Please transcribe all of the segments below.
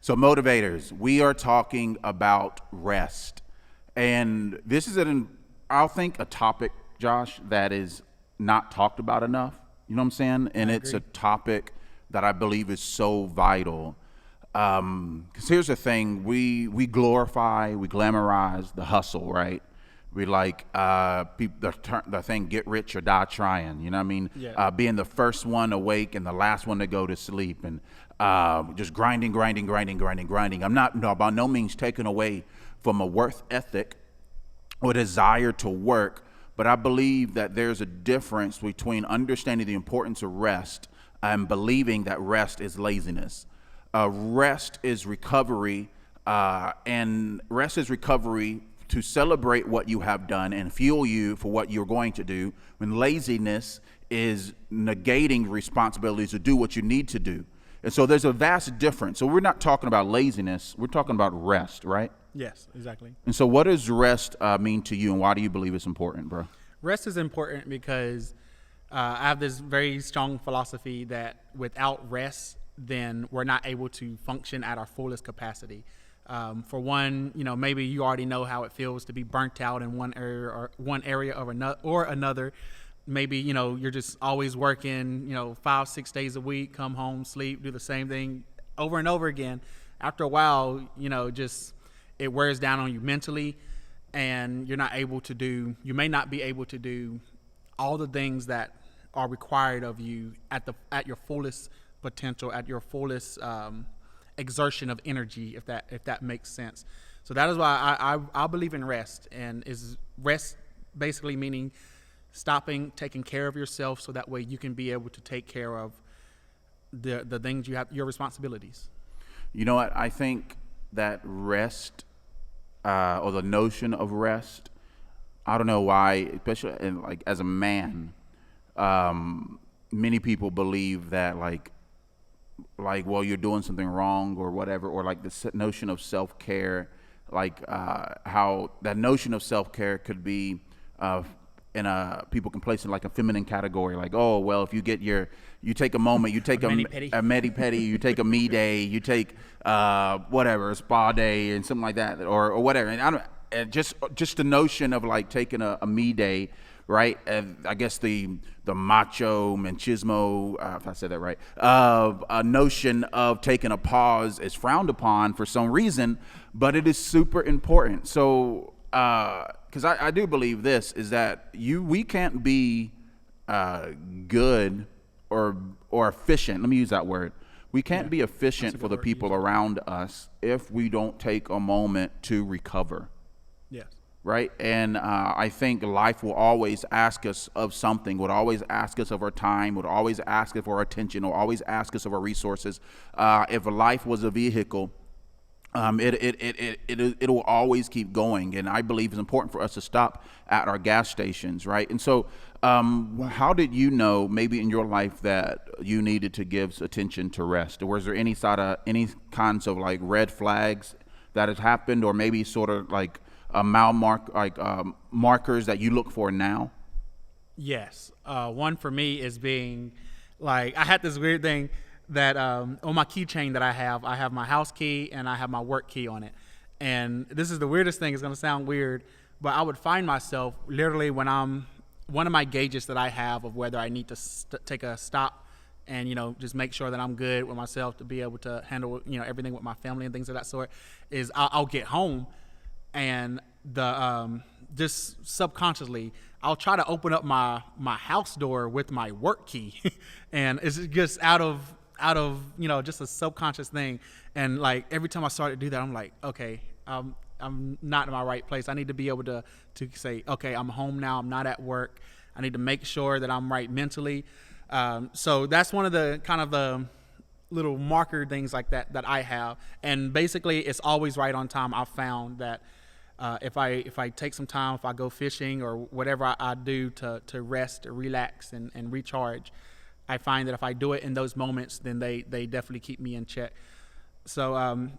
So motivators, we are talking about rest. And this is I think a topic, Josh, that is not talked about enough. You know what I'm saying? And it's a topic that I believe is so vital. Because here's the thing, we glorify, we glamorize the hustle, right? We like the thing, get rich or die trying, you know what I mean? Yeah. Being the first one awake and the last one to go to sleep, and just grinding. I'm not by no means taking away from a work ethic or desire to work, but I believe that there's a difference between understanding the importance of rest and believing that rest is laziness. Rest is recovery, and rest is recovery to celebrate what you have done and fuel you for what you're going to do, when laziness is negating responsibilities to do what you need to do. And so there's a vast difference. So we're not talking about laziness, we're talking about rest, right? Yes, exactly. And so what does rest mean to you, and why do you believe it's important, bro? Rest is important because I have this very strong philosophy that without rest, then we're not able to function at our fullest capacity. For one, maybe you already know how it feels to be burnt out in one area or another. Maybe, you're just always working, 5-6 days a week, come home, sleep, do the same thing over and over again. After a while, just it wears down on you mentally, and you may not be able to do all the things that are required of you at your fullest potential, at your fullest exertion of energy, if that makes sense. So that is why I believe in rest, and is rest basically meaning stopping, taking care of yourself, so that way you can be able to take care of the things you have, your responsibilities. You know what? I think that rest, or the notion of rest, I don't know why, especially as a man, many people believe that well, you're doing something wrong or whatever, or like the notion of self-care, how that notion of self-care could be people can place it like a feminine category, like, oh, well, if you take a moment, you take a mani-pedi, you take a me day, you take whatever, a spa day and something like that, or whatever. And just the notion of like taking a me day, right? And I guess the macho machismo, if I said that right, a notion of taking a pause is frowned upon for some reason, but it is super important. So, because I do believe this is that we can't be good or efficient. Let me use that word. We can't be efficient for the people around us if we don't take a moment to recover. Yes. Right? And I think life will always ask us of something, would always ask us of our time, would always ask us for our attention, or always ask us of our resources. If life was a vehicle, it will always keep going. And I believe it's important for us to stop at our gas stations, right? And so how did you know maybe in your life that you needed to give attention to rest? Or was there any kinds of like red flags that had happened, or maybe sort of like markers that you look for now? Yes. One for me is being like, I had this weird thing that on my keychain that I have my house key and I have my work key on it. And this is the weirdest thing. It's going to sound weird, but I would find myself literally when one of my gauges that I have of whether I need to take a stop and, just make sure that I'm good with myself to be able to handle, everything with my family and things of that sort, is I'll get home. And just subconsciously, I'll try to open up my house door with my work key, and it's just out of just a subconscious thing. And like every time I start to do that, I'm like, okay, I'm not in my right place. I need to be able to say, okay, I'm home now. I'm not at work. I need to make sure that I'm right mentally. So that's one of the kind of the little marker things like that I have. And basically, it's always right on time. I've found that. If I take some time, if I go fishing or whatever I do to rest or relax and recharge, I find that if I do it in those moments, then they definitely keep me in check. So,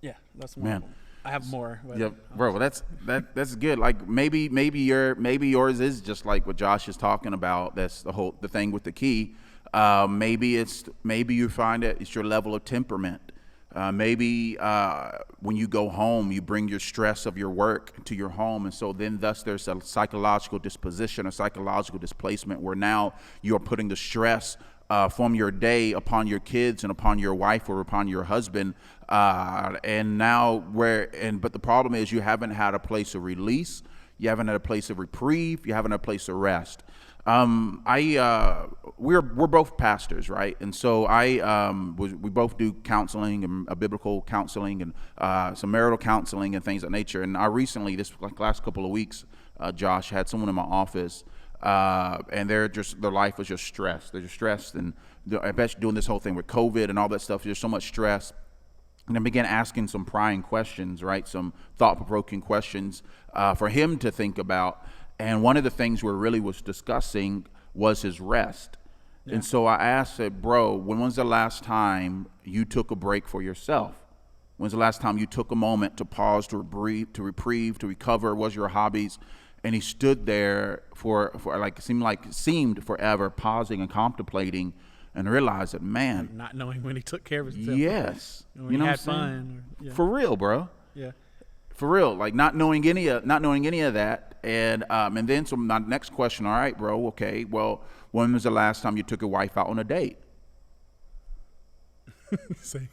yeah, that's one of them. I have more. Yeah, bro. Well, that's good. Like maybe yours is just like what Josh is talking about. That's the thing with the key. Maybe you find that it's your level of temperament. Maybe when you go home, you bring your stress of your work to your home, and so then thus there's a psychological disposition, a psychological displacement, where now you're putting the stress from your day upon your kids and upon your wife or upon your husband, and now but the problem is you haven't had a place of release, you haven't had a place of reprieve, you haven't had a place of rest. We're both pastors, right? And so we both do counseling and biblical counseling and some marital counseling and things of that nature. And I recently, this last couple of weeks, Josh, had someone in my office, and their life was just stressed. They're just stressed, and especially doing this whole thing with COVID and all that stuff. There's so much stress. And I began asking some prying questions, right? Some thought-provoking questions for him to think about. And one of the things we really was discussing was his rest. Yeah. And so I asked, bro, when was the last time you took a break for yourself? When's the last time you took a moment to pause, to breathe, to reprieve, to recover? What was your hobbies? And he stood there for like seemed forever, pausing and contemplating, and realized that, man, not knowing when he took care of himself. Yes, when you know, he had fun. Yeah. For real, bro. Yeah. For real, like not knowing any of that, and then so my next question. All right, bro. Okay, well, when was the last time you took your wife out on a date? Same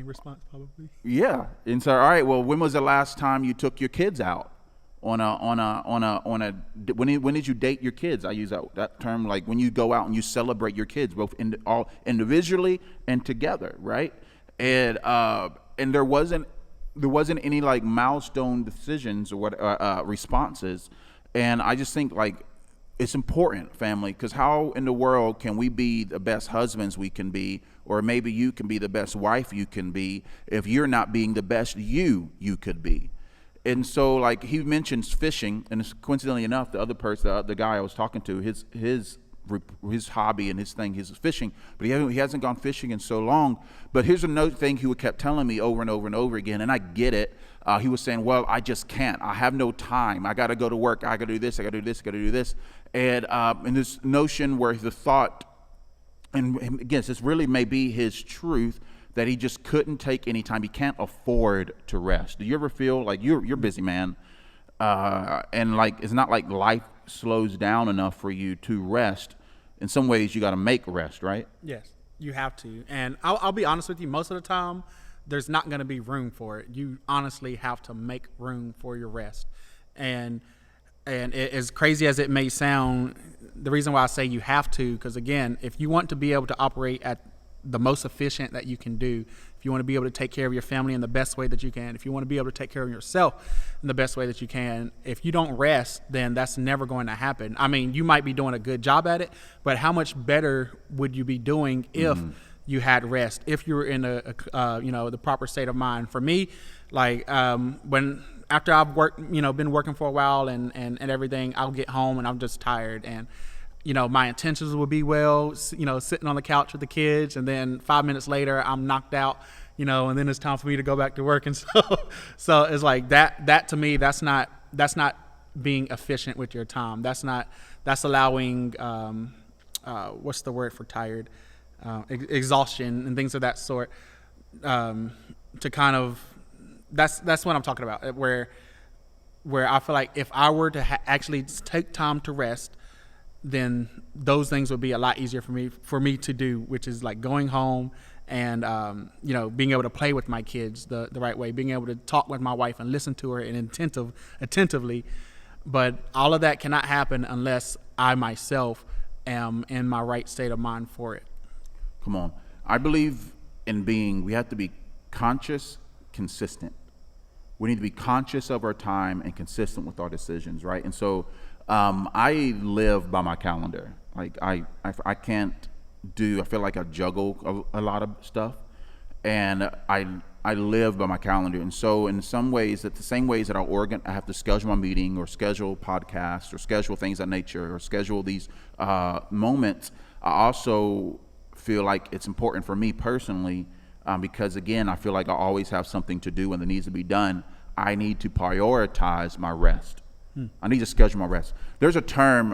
response, probably. Yeah, and so all right, well, when was the last time you took your kids out on a when did you date your kids? I use that term, like when you go out and you celebrate your kids, both all individually and together, right? And there wasn't any like milestone decisions or what responses, and I just think like it's important, family, because how in the world can we be the best husbands we can be, or maybe you can be the best wife you can be, if you're not being the best you could be? And so like he mentions fishing, and it's coincidentally enough, the guy I was talking to, his hobby and his thing, his fishing, but he hasn't gone fishing in so long. But here's another thing he kept telling me over and over and over again, and I get it. He was saying, well, I just can't. I have no time. I got to go to work. I got to do this. I got to do this. I got to do this. And this notion where the thought, and again, this really may be his truth, that he just couldn't take any time. He can't afford to rest. Do you ever feel like you're a busy man, and like it's not like life slows down enough for you to rest? In some ways, you got to make rest, right? Yes, you have to. And I'll be honest with you, most of the time, there's not going to be room for it. You honestly have to make room for your rest. And as crazy as it may sound, the reason why I say you have to, because again, if you want to be able to operate at the most efficient that you can do, if you want to be able to take care of your family in the best way that you can, if you want to be able to take care of yourself in the best way that you can, if you don't rest, then that's never going to happen. I mean, you might be doing a good job at it, but how much better would you be doing if you had rest, if you were in the proper state of mind? For me, like after I've been working for a while and everything, I'll get home and I'm just tired, and my intentions will be sitting on the couch with the kids, and then 5 minutes later I'm knocked out, and then it's time for me to go back to work. And so it's like that to me, that's not being efficient with your time. That's allowing, what's the word for tired? Exhaustion and things of that sort, to kind of, that's what I'm talking about, where I feel like if I were to actually take time to rest, then those things would be a lot easier for me to do, which is like going home and being able to play with my kids the right way, being able to talk with my wife and listen to her and attentively. But all of that cannot happen unless I myself am in my right state of mind for it. Come on. I believe we have to be conscious, consistent. We need to be conscious of our time and consistent with our decisions, right? And so I live by my calendar. Like I feel like I juggle a lot of stuff, and I live by my calendar. And so in some ways, the same ways that I have to schedule my meeting or schedule podcasts or schedule things of nature or schedule these moments, I also feel like it's important for me personally because again, I feel like I always have something to do and that needs to be done. I need to prioritize my rest. I need to schedule my rest. There's a term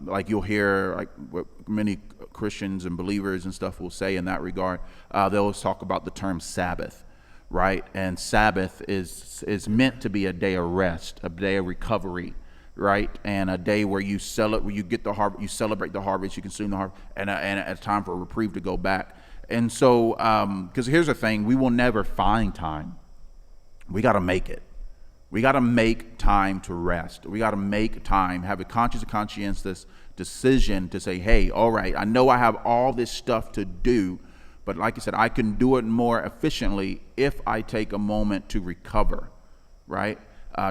like you'll hear, like what many Christians and believers and stuff will say in that regard. They'll always talk about the term Sabbath, right? And Sabbath is meant to be a day of rest, a day of recovery, right? And a day where you get the harvest, you celebrate the harvest, you consume the harvest, and a time for a reprieve to go back. And so, because here's the thing, we will never find time. We got to make it. We got to make time to rest. We got to make time, have a conscious and conscientious decision to say, hey, all right, I know I have all this stuff to do, but like I said, I can do it more efficiently if I take a moment to recover, right?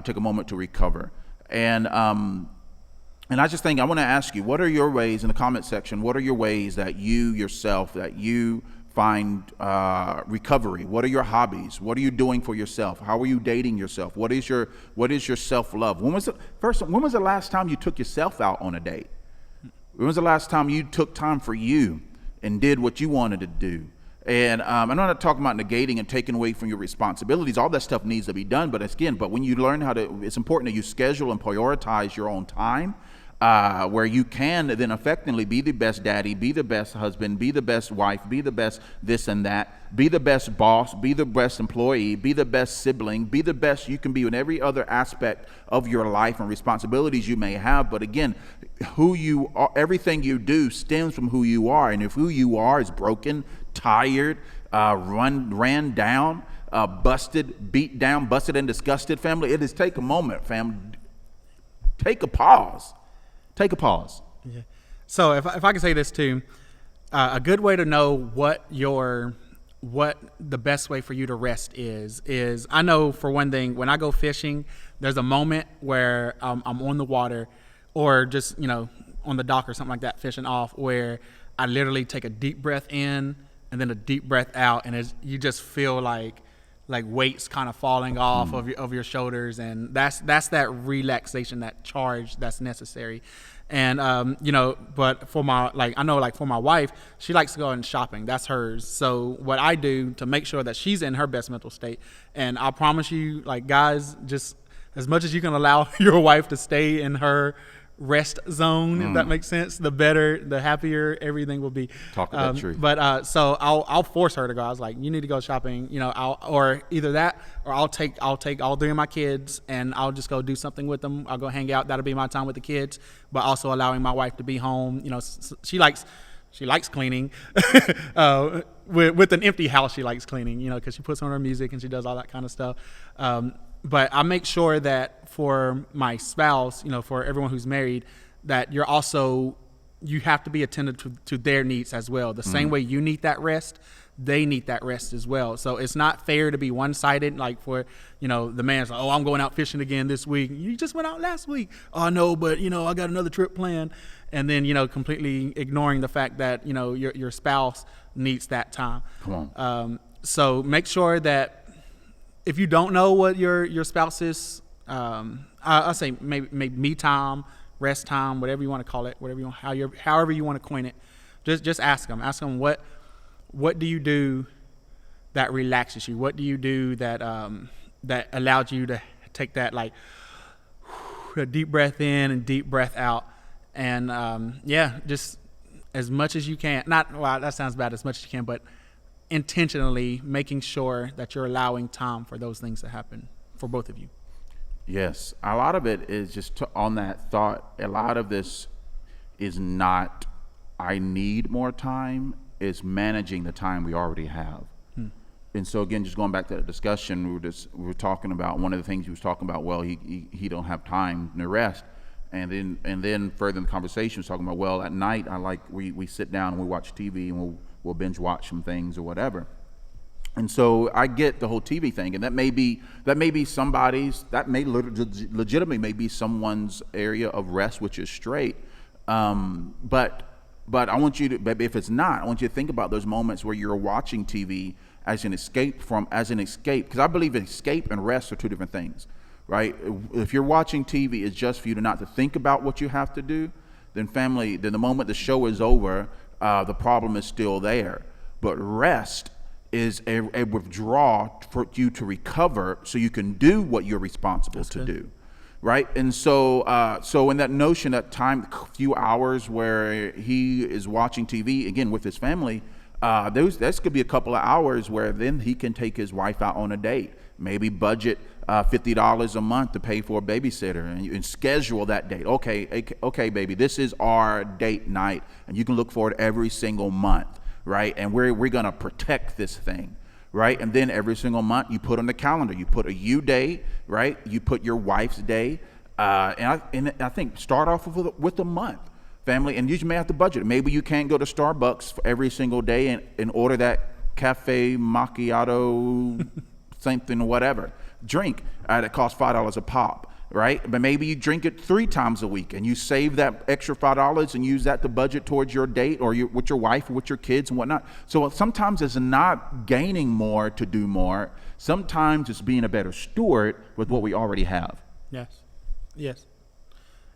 Take a moment to recover. And I just think I want to ask you, what are your ways in the comment section? What are your ways that you yourself, that you find recovery? What are your hobbies? What are you doing for yourself? How are you dating yourself? What is your self-love? When was the last time you took yourself out on a date? When was the last time you took time for you and did what you wanted to do? And I'm not talking about negating and taking away from your responsibilities. All that stuff needs to be done. But when you learn it's important that you schedule and prioritize your own time, where you can then effectively be the best daddy, be the best husband, be the best wife, be the best this and that, be the best boss, be the best employee, be the best sibling, be the best you can be in every other aspect of your life and responsibilities you may have. But again, who you are, everything you do stems from who you are. And if who you are is broken, tired, ran down, busted, beat down, busted and disgusted, family, it is take a moment, family. Take a pause. Take a pause. Yeah. So if I can say this too, a good way to know what the best way for you to rest is I know for one thing, when I go fishing, there's a moment where I'm on the water or just, on the dock or something like that, fishing off, where I literally take a deep breath in and then a deep breath out, and you just feel like weights kind of falling off of your shoulders, and that's that relaxation, that charge that's necessary. And but for my wife, she likes to go and shopping. That's hers. So what I do to make sure that she's in her best mental state, and I promise you, like, guys, just as much as you can allow your wife to stay in her rest zone, if that makes sense, the better, the happier everything will be. Talk about truth. But so I'll force her to go. I was like, you need to go shopping, or either that, or I'll take all three of my kids and I'll just go do something with them. I'll go hang out. That'll be my time with the kids, but also allowing my wife to be home. She likes cleaning. With an empty house, she likes cleaning, because she puts on her music and she does all that kind of stuff. But I make sure that for my spouse, for everyone who's married, that you have to be attentive to their needs as well. The same way you need that rest, they need that rest as well. So it's not fair to be one-sided, like for, the man's like, oh, I'm going out fishing again this week. You just went out last week. Oh, no, but, I got another trip planned. And then, completely ignoring the fact that, your spouse needs that time. Come on. So make sure that if you don't know what your spouse's, I say maybe me time, rest time, whatever you want to call it, however you want to coin it, just ask them. Ask them what do you do that relaxes you? What do you do that allows you to take that a deep breath in and deep breath out, and just as much as you can. That sounds bad. As much as you can, but intentionally making sure that you're allowing time for those things to happen for both of you. Yes. A lot of it is just on that thought. A lot of this is not, I need more time. It's managing the time we already have. And so again, just going back to the discussion, we were talking about, one of the things he was talking about, well, he don't have time to rest. And then further in the conversation was talking about, well, at night, we sit down and we watch TV and we'll binge watch some things or whatever. And so I get the whole TV thing, and that may legitimately may be someone's area of rest, which is straight. But I want you to, if it's not, I want you to think about those moments where you're watching TV as an escape, because I believe escape and rest are two different things, right? If you're watching TV, it's just for you not to think about what you have to do, then the moment the show is over, the problem is still there. But rest is a withdrawal for you to recover so you can do what you're responsible to do. Right. And so in that notion, that time, few hours where he is watching TV, again, with his family, this could be a couple of hours where then he can take his wife out on a date, maybe budget $50 a month to pay for a babysitter and schedule that date. Okay, baby, this is our date night, and you can look forward every single month, right? And we're going to protect this thing. Right, and then every single month you put on the calendar. You put a you day, right? You put your wife's day, and I think start off with a month, family, and you may have to budget. Maybe you can't go to Starbucks for every single day and order that cafe macchiato, something or whatever drink that costs $5 a pop. Right, but maybe you drink it 3 times a week, and you save that extra $5 and use that to budget towards your date or with your wife or with your kids and whatnot. So sometimes it's not gaining more to do more. Sometimes it's being a better steward with what we already have. Yes,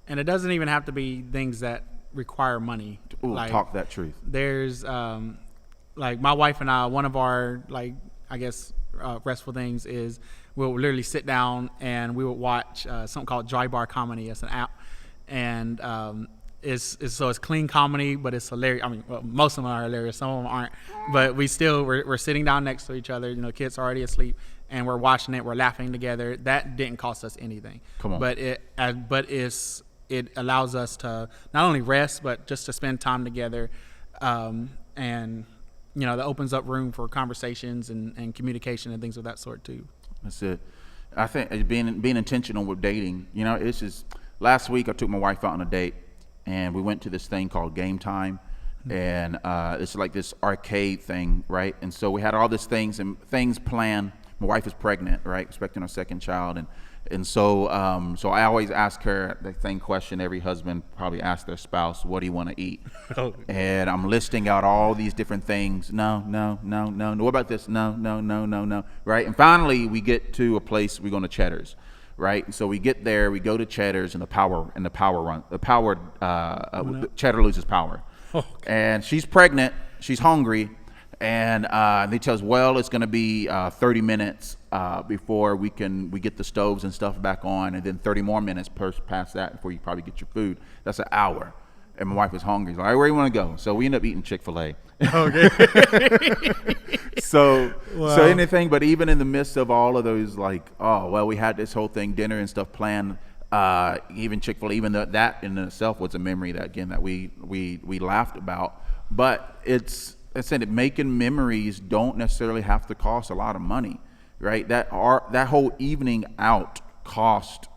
and it doesn't even have to be things that require money. Ooh, talk that truth. There's like my wife and I, one of our restful things is we'll literally sit down and we would watch something called Dry Bar Comedy. It's an app, and it's clean comedy, but it's hilarious. I mean, well, most of them are hilarious. Some of them aren't, but we're sitting down next to each other. You know, kids are already asleep, and we're watching it. We're laughing together. That didn't cost us anything. Come on. But it allows us to not only rest, but just to spend time together, and that opens up room for conversations and communication and things of that sort too. That's it. I think being intentional with dating. It's just last week I took my wife out on a date, and we went to this thing called Game Time, and it's like this arcade thing, right? And so we had all these things planned. My wife is pregnant, right, expecting her second child, and so I always ask her the same question every husband probably asks their spouse: what do you want to eat? And I'm listing out all these different things. No. What about this? No. Right? And finally, we get to a place. We're going to Cheddar's, right? And so we get there. We go to Cheddar's, and Cheddar loses power. Okay. And she's pregnant. She's hungry. And they tell us, well, it's going to be 30 minutes before we get the stoves and stuff back on, and then 30 more minutes past that before you probably get your food. That's an hour. And my wife is hungry. She's like, all right, where do you want to go? So we end up eating Chick-fil-A. Okay. So Wow. So anything, but even in the midst of all of those, like, oh, well, we had this whole thing, dinner and stuff planned, even Chick-fil-A, even that in itself was a memory that we laughed about. But I said making memories don't necessarily have to cost a lot of money, right? That whole evening out cost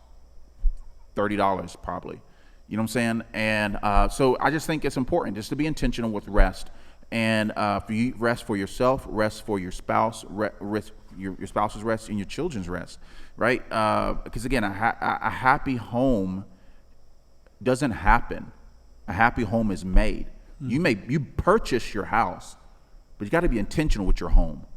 $30 probably. You know what I'm saying? And so I just think it's important just to be intentional with rest, and for you, rest for yourself, rest for your spouse, rest your spouse's rest, and your children's rest, right? Because again, a happy home doesn't happen. A happy home is made. You purchase your house, but you got to be intentional with your home.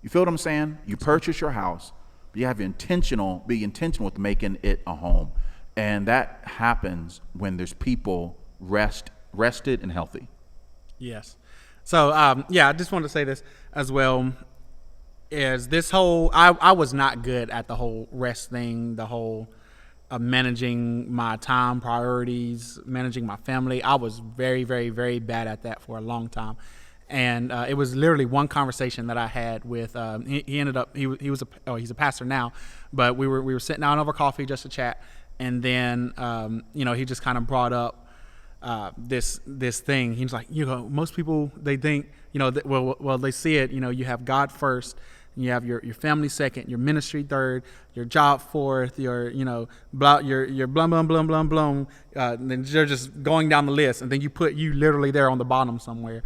You feel what I'm saying? You purchase your house, but you have be intentional with making it a home. And that happens when there's people rested and healthy. Yes. So, I just wanted to say this as well. Is this whole, I was not good at the whole rest thing, the whole managing my time, priorities, managing my family. I was very, very, very bad at that for a long time. And it was literally one conversation that I had with, he's a pastor now, but we were sitting down over coffee just to chat. And then, he just kind of brought up this thing. He was like, most people, they think, they see it, you have God first, and you have your family second, your ministry third, your job fourth, your blum, blum, blum, blum, blum. Then they're just going down the list, and then you put you literally there on the bottom somewhere.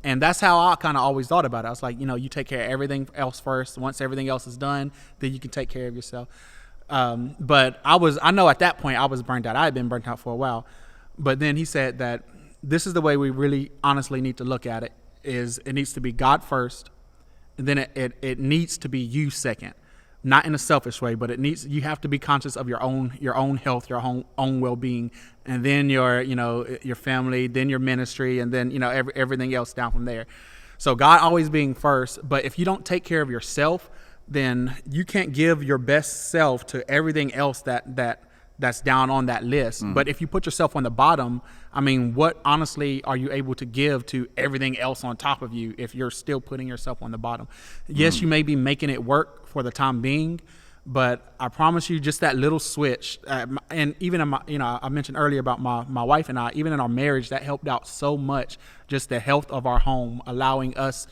And that's how I kind of always thought about it. I was like, you take care of everything else first. Once everything else is done, then you can take care of yourself. But I know at that point I was burnt out. I had been burnt out for a while. But then he said that this is the way we really honestly need to look at it, is it needs to be God first, and then it needs to be you second. Not in a selfish way, but you have to be conscious of your own health, your own well-being, and then your family, then your ministry, and then everything else down from there. So God always being first, but if you don't take care of yourself, then you can't give your best self to everything else that's down on that list. But if you put yourself on the bottom, I mean, what honestly are you able to give to everything else on top of you if you're still putting yourself on the bottom? Yes, you may be making it work for the time being, but I promise you, just that little switch, and even in my, I mentioned earlier about my wife and I, even in our marriage, that helped out so much. Just the health of our home, allowing us,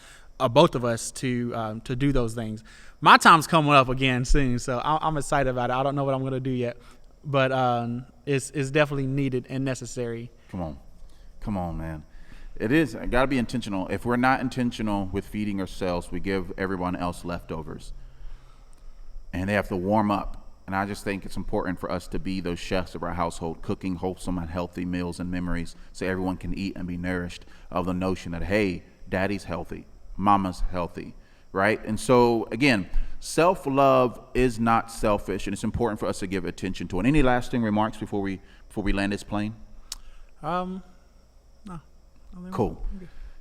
both of us, to do those things. My time's coming up again soon, so I'm excited about it. I don't know what I'm going to do yet, but it's definitely needed and necessary. Come on, man. It is. I got to be intentional. If we're not intentional with feeding ourselves, we give everyone else leftovers, and they have to warm up. And I just think it's important for us to be those chefs of our household, cooking wholesome and healthy meals and memories so everyone can eat and be nourished of the notion that, hey, daddy's healthy, mama's healthy, right? And so, again, self-love is not selfish, and it's important for us to give attention to it. Any lasting remarks before we land this plane? No. Cool.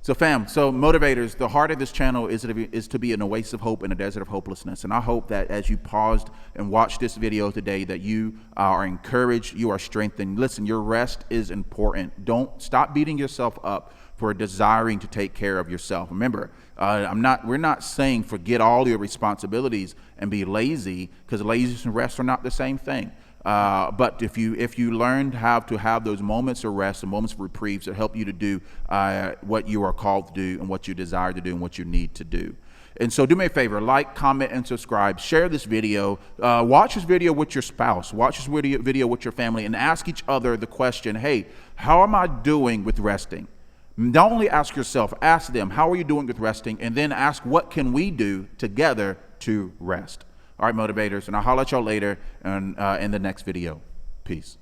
So fam, motivators, the heart of this channel is to be an oasis of hope in a desert of hopelessness. And I hope that as you paused and watched this video today, that you are encouraged, you are strengthened. Listen, your rest is important. Don't stop beating yourself up for desiring to take care of yourself. Remember, we're not saying forget all your responsibilities and be lazy, because laziness and rest are not the same thing. But if you learned how to have those moments of rest and moments of reprieves that help you to do what you are called to do and what you desire to do and what you need to do. And so do me a favor, like, comment, and subscribe. Share this video. Watch this video with your spouse. Watch this video with your family, and ask each other the question, hey, how am I doing with resting? Don't only ask yourself, ask them, how are you doing with resting? And then ask, what can we do together to rest? All right, motivators, and I'll holler at y'all later in the next video. Peace.